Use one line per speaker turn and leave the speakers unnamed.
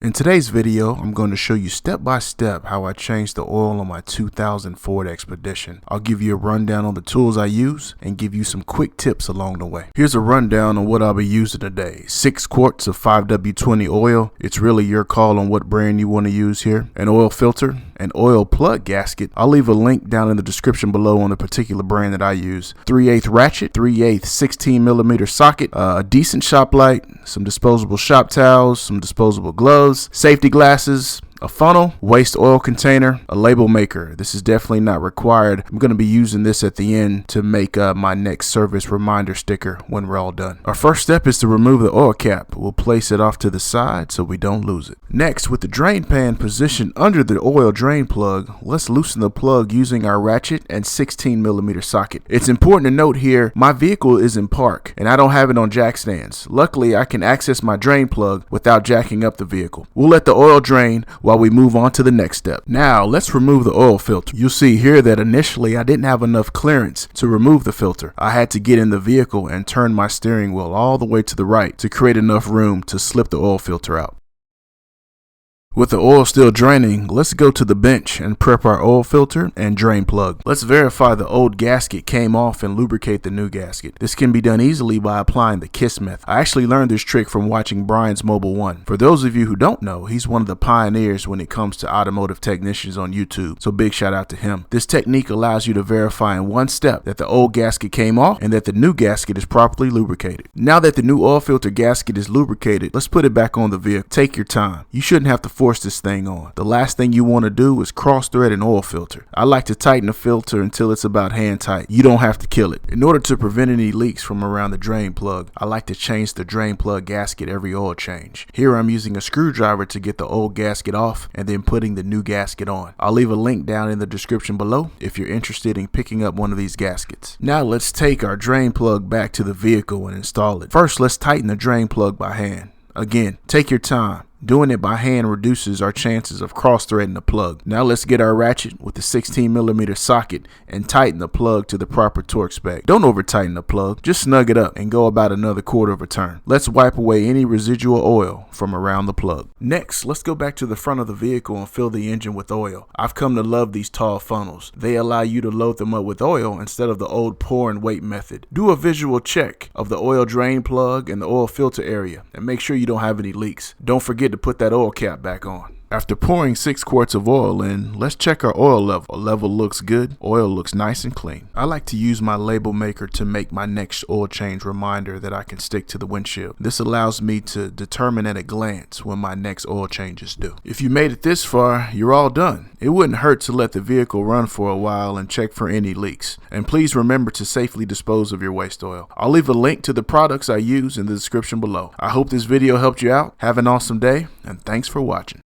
In today's video, I'm going to show you step by step how I changed the oil on my 2000 Ford Expedition. I'll give you a rundown on the tools I use and give you some quick tips along the way. Here's a rundown on what I'll be using today. 6 quarts of 5W20 oil. It's really your call on what brand you want to use here. An oil filter, an oil plug gasket. I'll leave a link down in the description below on the particular brand that I use. 3/8 ratchet, 3/8 16mm socket, a decent shop light, some disposable shop towels, some disposable gloves, safety glasses, a funnel, waste oil container, a label maker. This is definitely not required. I'm going to be using this at the end to make my next service reminder sticker when we're all done. Our first step is to remove the oil cap. We'll place it off to the side so we don't lose it. Next, with the drain pan positioned under the oil drain plug, let's loosen the plug using our ratchet and 16mm socket. It's important to note here, my vehicle is in park and I don't have it on jack stands. Luckily, I can access my drain plug without jacking up the vehicle. We'll let the oil drain while we move on to the next step. Now let's remove the oil filter. You'll see here that initially I didn't have enough clearance to remove the filter. I had to get in the vehicle and turn my steering wheel all the way to the right to create enough room to slip the oil filter out. With the oil still draining, let's go to the bench and prep our oil filter and drain plug. Let's verify the old gasket came off and lubricate the new gasket. This can be done easily by applying the KISS method. I actually learned this trick from watching Brian's Mobile 1. For those of you who don't know, he's one of the pioneers when it comes to automotive technicians on YouTube, so big shout out to him. This technique allows you to verify in one step that the old gasket came off and that the new gasket is properly lubricated. Now that the new oil filter gasket is lubricated, let's put it back on the vehicle. Take your time. You shouldn't have to force this thing on. The last thing you want to do is cross thread an oil filter. I like to tighten the filter until it's about hand tight. You don't have to kill it. In order to prevent any leaks from around the drain plug, I like to change the drain plug gasket every oil change. Here I'm using a screwdriver to get the old gasket off and then putting the new gasket on. I'll leave a link down in the description below if you're interested in picking up one of these gaskets. Now let's take our drain plug back to the vehicle and install it. First, let's tighten the drain plug by hand. Again, take your time. Doing it by hand reduces our chances of cross-threading the plug. Now let's get our ratchet with the 16mm socket and tighten the plug to the proper torque spec. Don't over-tighten the plug, just snug it up and go about another quarter of a turn. Let's wipe away any residual oil from around the plug. Next, let's go back to the front of the vehicle and fill the engine with oil. I've come to love these tall funnels. They allow you to load them up with oil instead of the old pour and wait method. Do a visual check of the oil drain plug and the oil filter area and make sure you don't have any leaks. Don't forget to put that oil cap back on. After pouring 6 quarts of oil in, let's check our oil level. Our level looks good. Oil looks nice and clean. I like to use my label maker to make my next oil change reminder that I can stick to the windshield. This allows me to determine at a glance when my next oil change is due. If you made it this far, you're all done. It wouldn't hurt to let the vehicle run for a while and check for any leaks. And please remember to safely dispose of your waste oil. I'll leave a link to the products I use in the description below. I hope this video helped you out. Have an awesome day, and thanks for watching.